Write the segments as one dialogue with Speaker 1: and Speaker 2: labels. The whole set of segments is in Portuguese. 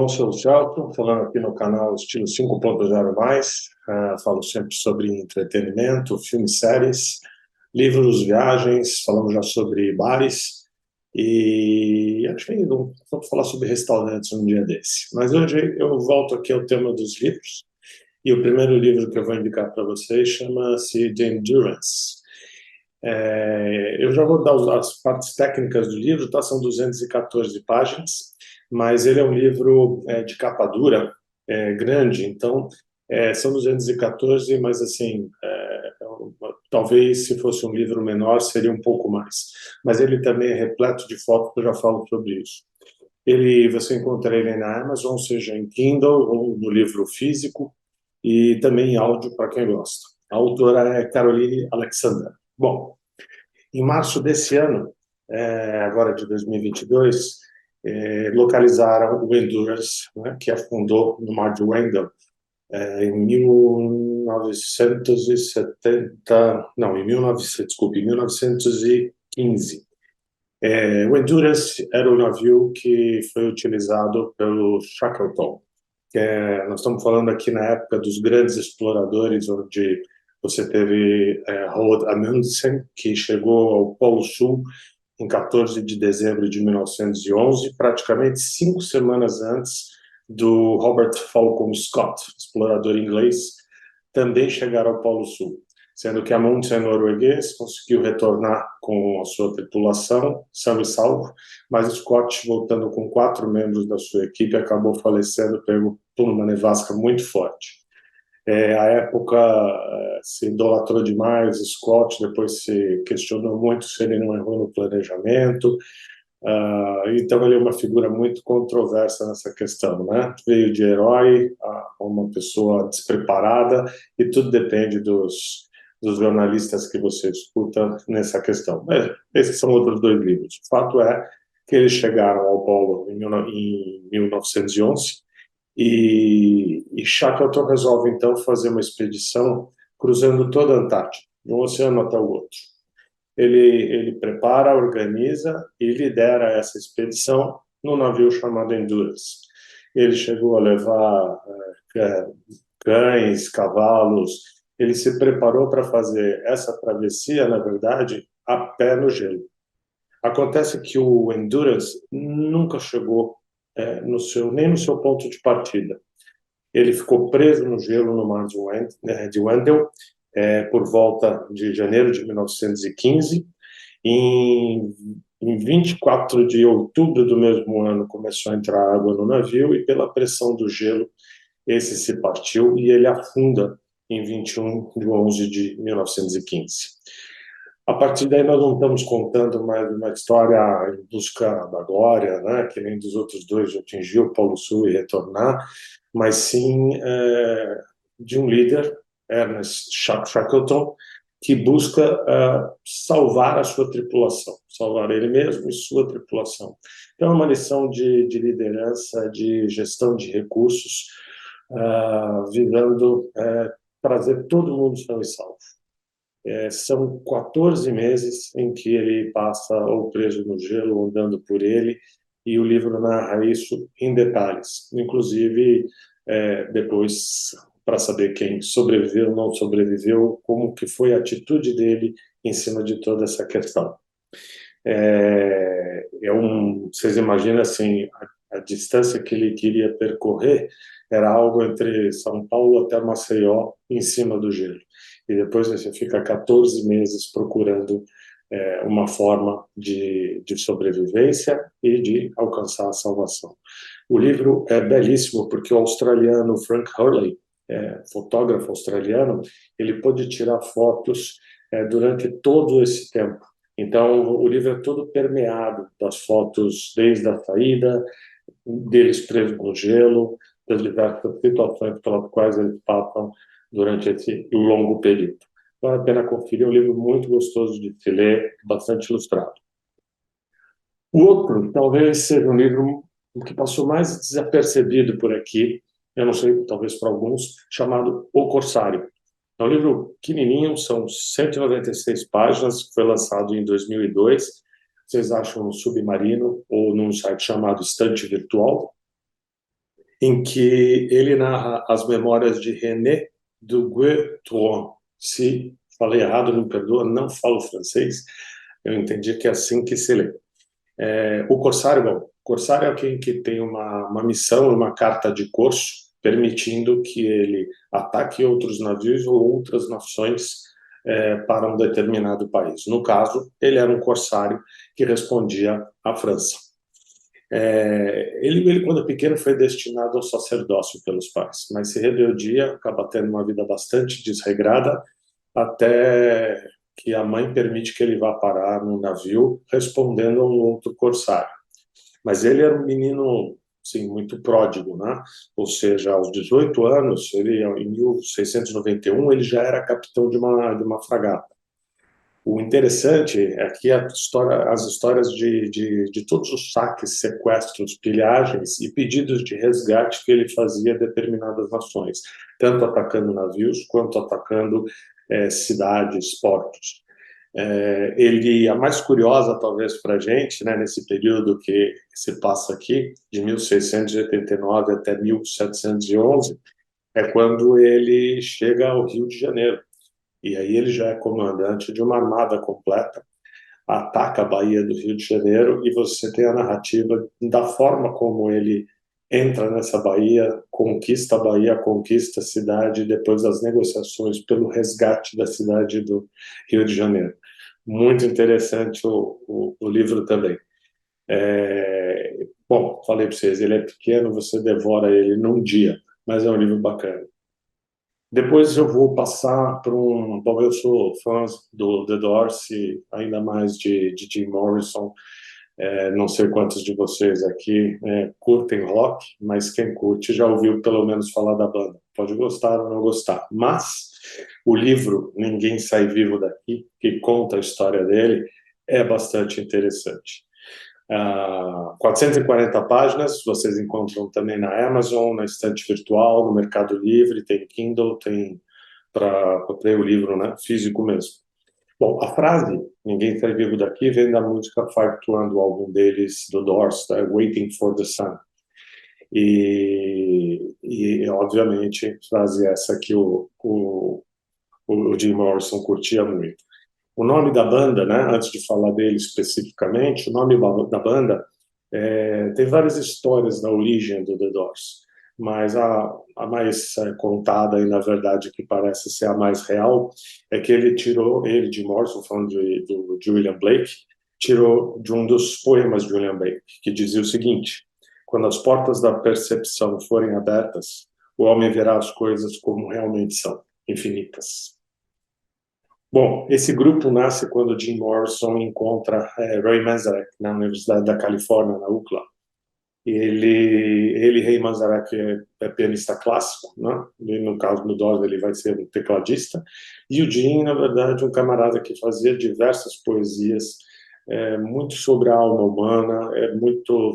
Speaker 1: Bom, sou o Celso, falando aqui no canal Estilo 5.0+. Falo sempre sobre entretenimento, filmes, séries, livros, viagens, falamos já sobre bares e acho que vamos falar sobre restaurantes um dia desse. Mas hoje eu volto aqui ao tema dos livros e o primeiro livro que eu vou indicar para vocês chama-se The Endurance. Eu já vou dar as partes técnicas do livro, tá? São 214 páginas, mas ele é um livro de capa dura, grande, então são 214, mas assim, talvez se fosse um livro menor seria um pouco mais. Mas ele também é repleto de fotos, eu já falo sobre isso. Você encontra ele na Amazon, seja em Kindle ou no livro físico, e também em áudio para quem gosta. A autora é Caroline Alexander. Bom, em março desse ano, agora de 2022, localizaram o Endurance, né, que afundou no Mar de Wendell em 1970, não, em 1915. O Endurance era o navio que foi utilizado pelo Shackleton. Nós estamos falando aqui na época dos grandes exploradores, onde você teve Roald Amundsen, que chegou ao Polo Sul em 14 de dezembro de 1911, praticamente 5 semanas antes do Robert Falcon Scott, explorador inglês, também chegar ao Polo Sul. Sendo que Amundsen, norueguês, conseguiu retornar com a sua tripulação, são e salvo, mas Scott, voltando com 4 membros da sua equipe, acabou falecendo por uma nevasca muito forte. A época se idolatrou demais Scott, depois se questionou muito se ele não errou no planejamento, então ele é uma figura muito controversa nessa questão, né? Veio de herói a uma pessoa despreparada, e tudo depende dos jornalistas que você escuta nessa questão. Mas esses são outros 2 livros. O fato é que eles chegaram ao Polo em 1911, e Shackleton resolve, então, fazer uma expedição cruzando toda a Antártida, de um oceano até o outro. Ele prepara, organiza e lidera essa expedição num navio chamado Endurance. Ele chegou a levar cães, cavalos, ele se preparou para fazer essa travessia, na verdade, a pé no gelo. Acontece que o Endurance nunca chegou nem no seu ponto de partida. Ele ficou preso no gelo no Mar de Wendell por volta de janeiro de 1915. Em 24 de outubro do mesmo ano começou a entrar água no navio, e pela pressão do gelo esse se partiu e ele afunda em 21 de 11 de 1915. A partir daí nós não estamos contando mais uma história em busca da glória, né, que nem dos outros 2 de atingir o Polo Sul e retornar, mas sim de um líder, Ernest Shackleton, que busca salvar a sua tripulação, salvar ele mesmo e sua tripulação. Então é uma lição de liderança, de gestão de recursos, visando trazer todo mundo são e salvo. São 14 meses em que ele passa ou preso no gelo, ou andando por ele, e o livro narra isso em detalhes, inclusive depois, para saber quem sobreviveu ou não sobreviveu, como que foi a atitude dele em cima de toda essa questão. Vocês imaginam assim, a distância que ele queria percorrer era algo entre São Paulo até Maceió, em cima do gelo. E depois você fica 14 meses procurando uma forma de sobrevivência e de alcançar a salvação. O livro é belíssimo porque o australiano Frank Hurley, fotógrafo australiano, ele pôde tirar fotos durante todo esse tempo. Então, o livro é todo permeado das fotos, desde a saída, deles presos no gelo, das diversas situações pelas quais eles passam durante esse longo período. Vale a pena conferir, é um livro muito gostoso de se ler, bastante ilustrado. O outro, talvez seja um livro que passou mais desapercebido por aqui, eu não sei, talvez para alguns, chamado O Corsário. É um livro pequenininho, são 196 páginas, foi lançado em 2002. Vocês acham no Submarino ou num site chamado Estante Virtual. em que ele narra as memórias de René du Guesclin. Se falei errado, me perdoa, não falo francês, eu entendi que é assim que se lê. O Corsário, bom, o Corsário é alguém que tem uma missão, uma carta de corso, permitindo que ele ataque outros navios ou outras nações para um determinado país. No caso, ele era um corsário que respondia à França. Ele, quando pequeno, foi destinado ao sacerdócio pelos pais, mas se rebeldia, acaba tendo uma vida bastante desregrada, até que a mãe permite que ele vá parar num navio respondendo a um outro corsário. Mas ele era um menino, assim, muito pródigo, né? Ou seja, aos 18 anos, ele, em 1691, ele já era capitão de uma fragata. O interessante é que as histórias de todos os saques, sequestros, pilhagens e pedidos de resgate que ele fazia a determinadas nações, tanto atacando navios quanto atacando cidades, portos. A mais curiosa, talvez, para a gente, né, nesse período que se passa aqui, de 1689 até 1711, é quando ele chega ao Rio de Janeiro. E aí ele já é comandante de uma armada completa, ataca a Baía do Rio de Janeiro e você tem a narrativa da forma como ele entra nessa Baía, conquista a Bahia, conquista a cidade, e depois das negociações pelo resgate da cidade do Rio de Janeiro. Muito interessante o livro também. Bom, falei para vocês, ele é pequeno, você devora ele num dia, mas é um livro bacana. Depois eu vou passar para um... Bom, eu sou fã do The Doors, ainda mais de Jim Morrison. Não sei quantos de vocês aqui curtem rock, mas quem curte já ouviu pelo menos falar da banda. Pode gostar ou não gostar. Mas o livro Ninguém Sai Vivo Daqui, que conta a história dele, é bastante interessante. 440 páginas, vocês encontram também na Amazon, na estante virtual, no Mercado Livre, tem Kindle, tem para ler o livro, né, físico mesmo. Bom, a frase Ninguém Sai Vivo Daqui vem da música 521 do álbum deles, do Doors, Waiting for the Sun. E obviamente, frase essa que o Jim Morrison curtia muito. O nome da banda, né, antes de falar dele especificamente, o nome da banda tem várias histórias da origem do The Doors, mas a mais contada e, na verdade, que parece ser a mais real, é que ele, de Morrison, falando de William Blake, tirou de um dos poemas de William Blake, que dizia o seguinte: quando as portas da percepção forem abertas, o homem verá as coisas como realmente são, infinitas. Bom, esse grupo nasce quando Jim Morrison encontra Ray Manzarek na Universidade da Califórnia, na UCLA. Ray Manzarek, é pianista clássico, né? E no caso do Doors ele vai ser um tecladista. E o Jim, na verdade, um camarada que fazia diversas poesias, muito sobre a alma humana, muito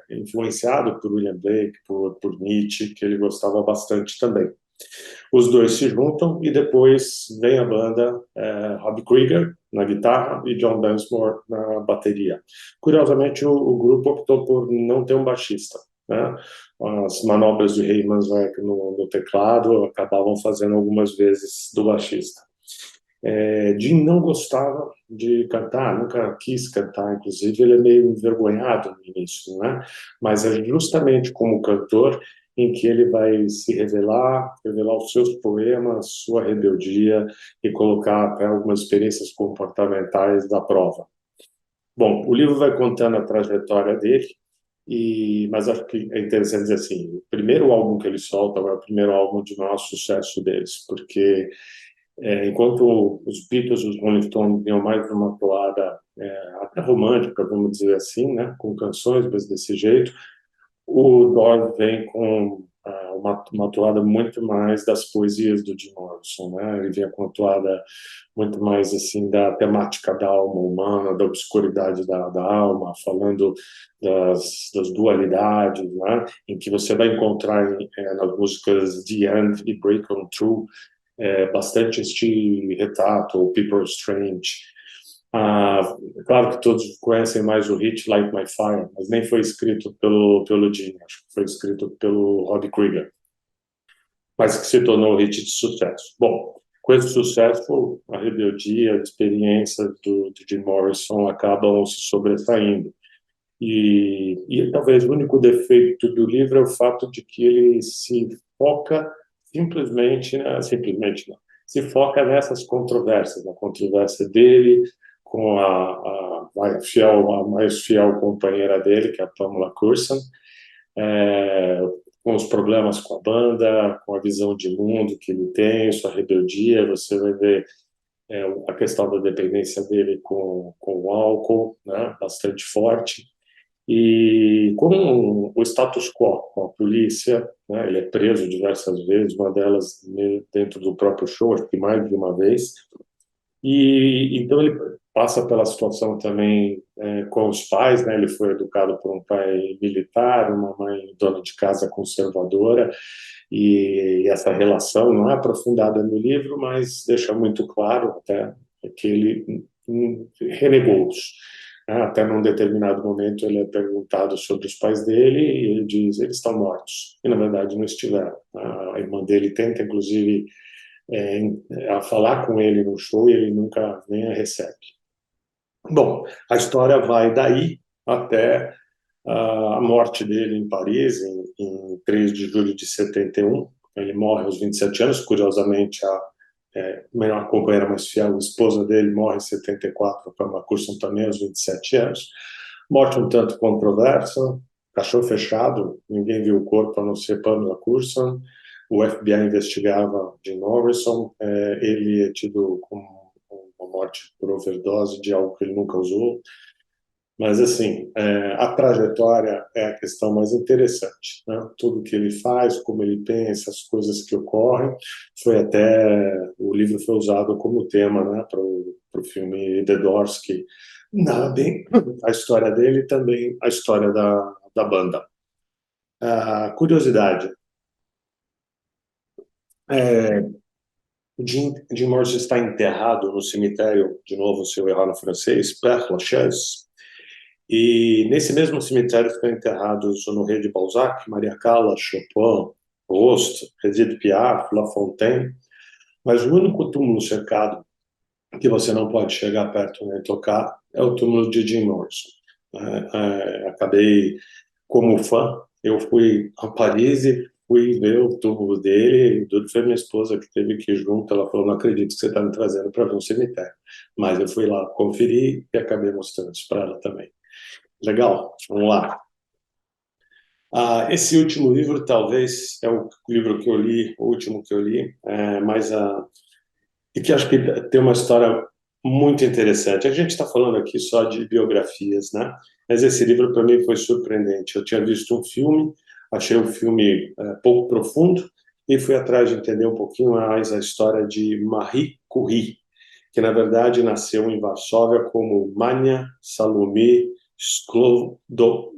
Speaker 1: influenciado por William Blake, por Nietzsche, que ele gostava bastante também. Os dois se juntam e depois vem a banda Rob Krieger na guitarra e John Densmore na bateria. Curiosamente, o grupo optou por não ter um baixista, né? As manobras de Ray Manzarek no teclado acabavam fazendo algumas vezes do baixista. Jim não gostava de cantar, nunca quis cantar, inclusive ele é meio envergonhado no início, né? Mas é justamente como cantor em que ele vai se revelar os seus poemas, sua rebeldia e colocar até algumas experiências comportamentais à prova. Bom, o livro vai contando a trajetória dele, mas acho que é interessante dizer assim, o primeiro álbum que ele solta é o primeiro álbum de maior sucesso deles, porque enquanto os Beatles e os Rolling Stones vinham mais uma toada até romântica, vamos dizer assim, né, com canções, mas desse jeito, o Doors vem com uma toada muito mais das poesias do Jim Morrison, né? Ele vem com uma toada muito mais assim da temática da alma humana, da obscuridade da alma, falando das dualidades, né? Em que você vai encontrar nas músicas The End e Break On Through bastante este retrato, o People Strange. Claro que todos conhecem mais o hit Light My Fire, mas nem foi escrito pelo Gene, acho que foi escrito pelo Robbie Krieger, mas que se tornou um hit de sucesso. Bom, com esse sucesso, a rebeldia, a experiência do Jim Morrison acabam se sobressaindo. E talvez o único defeito do livro é o fato de que ele se foca simplesmente, né, simplesmente não, se foca nessas controvérsias, na controvérsia dele com a mais fiel companheira dele, que é a Pamela Curson, é, com os problemas com a banda, com a visão de mundo que ele tem, sua rebeldia. Você vai ver a questão da dependência dele com o álcool, né, bastante forte. E com o status quo, com a polícia, né, ele é preso diversas vezes, uma delas dentro do próprio show, acho que mais de uma vez. E então ele passa pela situação também com os pais, né? Ele foi educado por um pai militar, uma mãe dona de casa conservadora, e essa relação não é aprofundada no livro, mas deixa muito claro até que ele renegou-os. Até num determinado momento ele é perguntado sobre os pais dele e ele diz: eles estão mortos. E na verdade não estiveram. A irmã dele tenta, inclusive, a falar com ele no show e ele nunca nem a recebe. Bom, a história vai daí até a morte dele em Paris, em 3 de julho de 71. Ele morre aos 27 anos, curiosamente, a companheira mais fiel, a esposa dele, morre em 74, a Pamela Curson também aos 27 anos. Morte um tanto controversa, caixão fechado, ninguém viu o corpo a não ser Pamela Curson. O FBI investigava Jim Morrison, ele é tido como uma morte por overdose de algo que ele nunca usou. Mas, assim, a trajetória é a questão mais interessante, né? Tudo que ele faz, como ele pensa, as coisas que ocorrem. O livro foi usado como tema, né, para o filme The Doors, que narra bem a história dele e também a história da banda. Curiosidade, Jim Morrison está enterrado no cemitério, de novo, se eu errar no francês, Père Lachaise. E nesse mesmo cemitério estão enterrados Honoré de Balzac, Maria Callas, Chopin, Proust, Edith Piaf, La Fontaine. Mas o único túmulo cercado que você não pode chegar perto nem tocar é o túmulo de Jim Morrison. Acabei, como fã, eu fui a Paris e fui ver o túmulo dele, e tudo foi minha esposa que teve que ir junto. Ela falou: não acredito que você está me trazendo para ver um cemitério. Mas eu fui lá conferir e acabei mostrando isso para ela também. Legal, vamos lá. Esse último livro talvez é o livro que eu li, o último que eu li, e que acho que tem uma história muito interessante. A gente está falando aqui só de biografias, né? Mas esse livro para mim foi surpreendente. Eu tinha visto um filme, achei o filme pouco profundo e fui atrás de entender um pouquinho mais a história de Marie Curie, que na verdade nasceu em Varsóvia como Mania Salome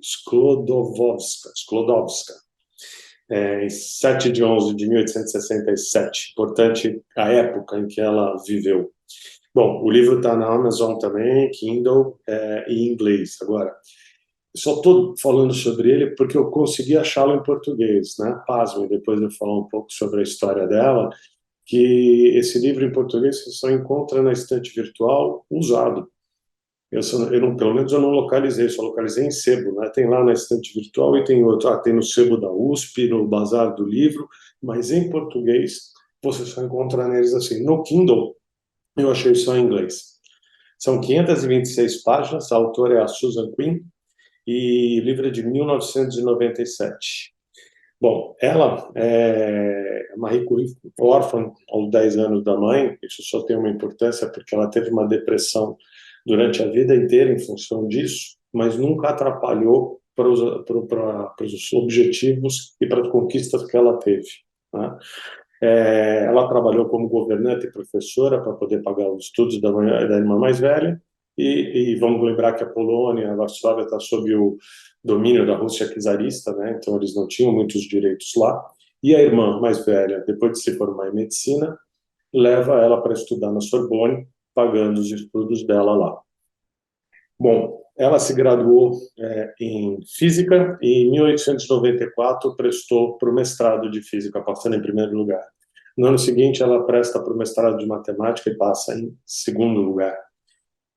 Speaker 1: Sklodowska, em 7 de 11 de 1867. Importante a época em que ela viveu. Bom, o livro está na Amazon também, Kindle, em inglês. Agora, só estou falando sobre ele porque eu consegui achá-lo em português, né? Pasmem, depois de eu falar um pouco sobre a história dela, que esse livro em português você só encontra na estante virtual usado. Pelo menos eu não localizei, só localizei em sebo, né? Tem lá na estante virtual e tem outro, tem no sebo da USP, no Bazar do Livro, mas em português você só encontra neles assim. No Kindle eu achei só em inglês. São 526 páginas, a autora é a Susan Quinn e o livro é de 1997. Bom, ela Marie Curie, órfã aos 10 anos da mãe. Isso só tem uma importância porque ela teve uma depressão durante a vida inteira em função disso, mas nunca atrapalhou para os objetivos e para as conquistas que ela teve, né? Ela trabalhou como governanta e professora para poder pagar os estudos da irmã mais velha, e vamos lembrar que a Polônia, a Varsóvia, está sob o domínio da Rússia czarista, né? Então eles não tinham muitos direitos lá. E a irmã mais velha, depois de se formar em medicina, leva ela para estudar na Sorbonne, pagando os estudos dela lá. Bom, ela se graduou em Física e em 1894 prestou para o mestrado de Física, passando em primeiro lugar. No ano seguinte, ela presta para o mestrado de Matemática e passa em segundo lugar.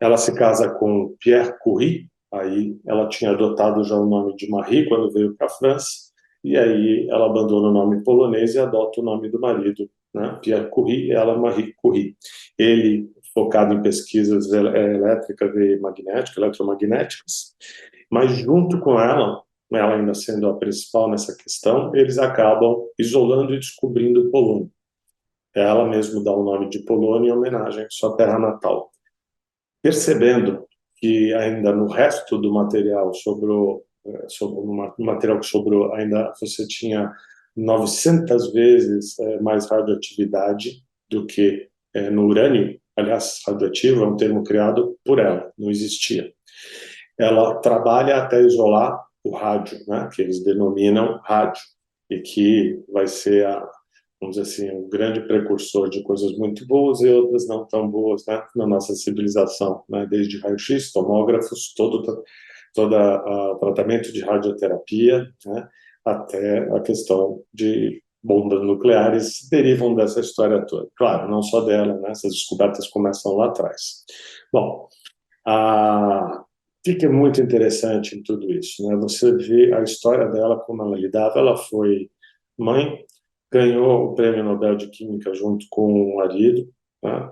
Speaker 1: Ela se casa com Pierre Curie, aí ela tinha adotado já o nome de Marie quando veio para a França, e aí ela abandona o nome polonês e adota o nome do marido, né? Pierre Curie, e ela Marie Curie. Ele focado em pesquisas elétricas e magnéticas, eletromagnéticas, mas junto com ela ainda sendo a principal nessa questão, eles acabam isolando e descobrindo o polônio. Ela mesmo dá o nome de Polônia em homenagem à sua terra natal. Percebendo que ainda no resto do material sobrou, no material que sobrou, ainda você tinha 900 vezes mais radioatividade do que no urânio. Aliás, radioativo é um termo criado por ela, não existia. Ela trabalha até isolar o rádio, né, que eles denominam rádio, e que vai ser vamos dizer assim, um grande precursor de coisas muito boas e outras não tão boas, né, na nossa civilização, né, desde raio-x, tomógrafos, todo tratamento de radioterapia, né, até a questão de bombas nucleares derivam dessa história toda. Claro, não só dela, né, essas descobertas começam lá atrás. Bom, o que é muito interessante em tudo isso, né? Você vê a história dela, como ela lidava. Ela foi mãe, ganhou o Prêmio Nobel de Química junto com o marido, né?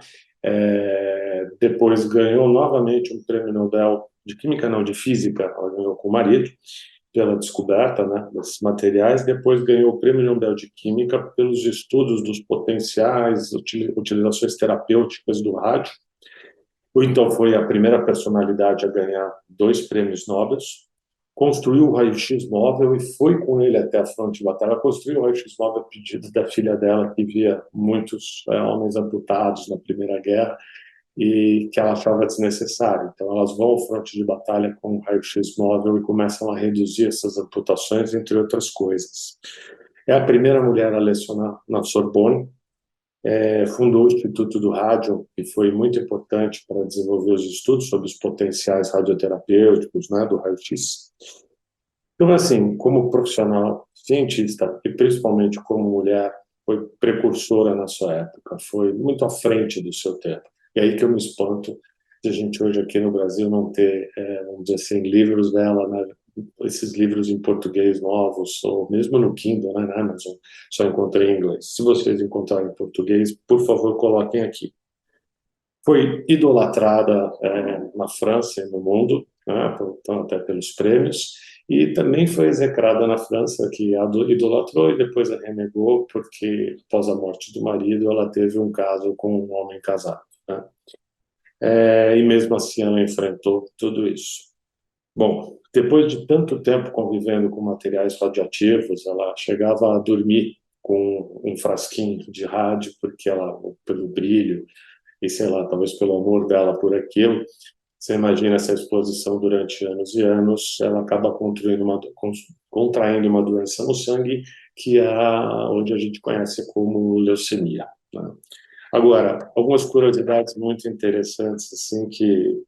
Speaker 1: Depois ganhou novamente um Prêmio Nobel de Química, não, de Física, ela ganhou com o marido, pela descoberta, né, desses materiais. Depois ganhou o Prêmio Nobel de Química pelos estudos dos potenciais, utilizações terapêuticas do rádio. O então foi a primeira personalidade a ganhar 2 prêmios Nobel, construiu o raio-x móvel e foi com ele até a fronte de batalha. Ela construiu o raio-x móvel a pedido da filha dela, que via muitos homens amputados na Primeira Guerra e que ela achava desnecessário. Então, elas vão à fronte de batalha com o raio-x móvel e começam a reduzir essas amputações, entre outras coisas. É a primeira mulher a lecionar na Sorbonne, fundou o Instituto do Rádio, que foi muito importante para desenvolver os estudos sobre os potenciais radioterapêuticos, né, do raio-x. Então, assim, como profissional, cientista e principalmente como mulher, foi precursora na sua época, foi muito à frente do seu tempo. E aí que eu me espanto de a gente hoje aqui no Brasil não ter, vamos dizer assim, livros dela, né, esses livros em português novos, ou mesmo no Kindle, né, na Amazon, só encontrei em inglês. Se vocês encontrarem em português, por favor, coloquem aqui. Foi idolatrada na França e no mundo, né, então, até pelos prêmios, e também foi execrada na França, que a idolatrou e depois a renegou, porque após a morte do marido, ela teve um caso com um homem casado, né? E mesmo assim ela enfrentou tudo isso. Bom, depois de tanto tempo convivendo com materiais radioativos, ela chegava a dormir com um frasquinho de rádio, porque ela, pelo brilho, e sei lá, talvez pelo amor dela por aquilo, você imagina essa exposição durante anos e anos, ela acaba contraindo uma doença no sangue, que é onde a gente conhece como leucemia, né? Agora, algumas curiosidades muito interessantes, assim, que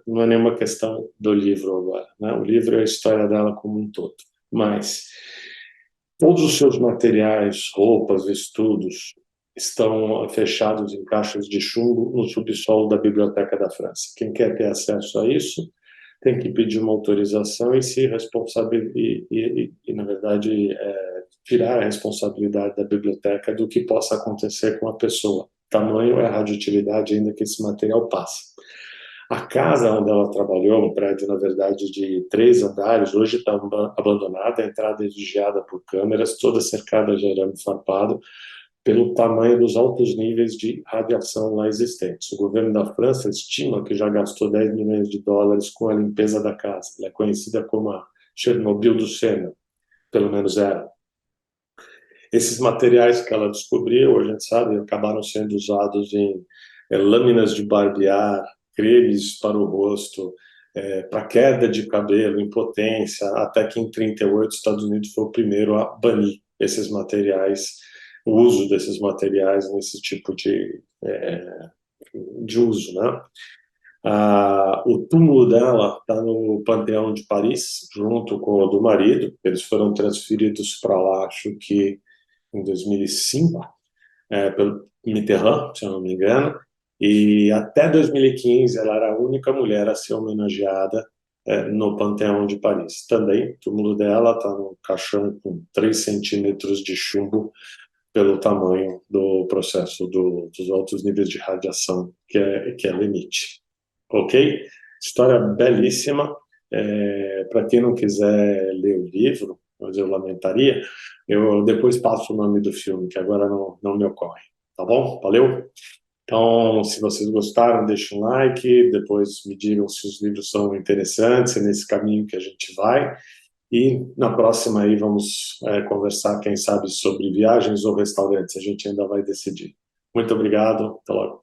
Speaker 1: não é nenhuma questão do livro agora, né? O livro é a história dela como um todo, mas todos os seus materiais, roupas, estudos, estão fechados em caixas de chumbo no subsolo da Biblioteca da França. Quem quer ter acesso a isso tem que pedir uma autorização e se responsabilizar na verdade, tirar a responsabilidade da biblioteca do que possa acontecer com a pessoa. Tamanho é a radioatividade ainda que esse material passa. A casa onde ela trabalhou, um prédio, na verdade, de 3 andares, hoje está abandonada, a entrada é vigiada por câmeras, toda cercada de arame farpado, pelo tamanho dos altos níveis de radiação lá existentes. O governo da França estima que já gastou 10 milhões de dólares com a limpeza da casa. Ela é conhecida como a Chernobyl do Sena, pelo menos era. Esses materiais que ela descobriu, a gente sabe, acabaram sendo usados em lâminas de barbear, cremes para o rosto, para queda de cabelo, impotência, até que em 1938 os Estados Unidos foi o primeiro a banir esses materiais, o uso desses materiais nesse tipo de de uso, né? O túmulo dela está no Panteão de Paris, junto com o do marido. Eles foram transferidos para lá, acho que em 2005, pelo Mitterrand, se eu não me engano. E até 2015 ela era a única mulher a ser homenageada no Panteão de Paris. Também, o túmulo dela está num caixão com 3 centímetros de chumbo pelo tamanho do processo dos altos níveis de radiação que ela emite. Ok? História belíssima. Para quem não quiser ler o livro, mas eu lamentaria, eu depois passo o nome do filme, que agora não me ocorre. Tá bom? Valeu? Então, se vocês gostaram, deixem um like, depois me digam se os livros são interessantes, é nesse caminho que a gente vai. E na próxima aí vamos conversar, quem sabe, sobre viagens ou restaurantes. A gente ainda vai decidir. Muito obrigado, até logo.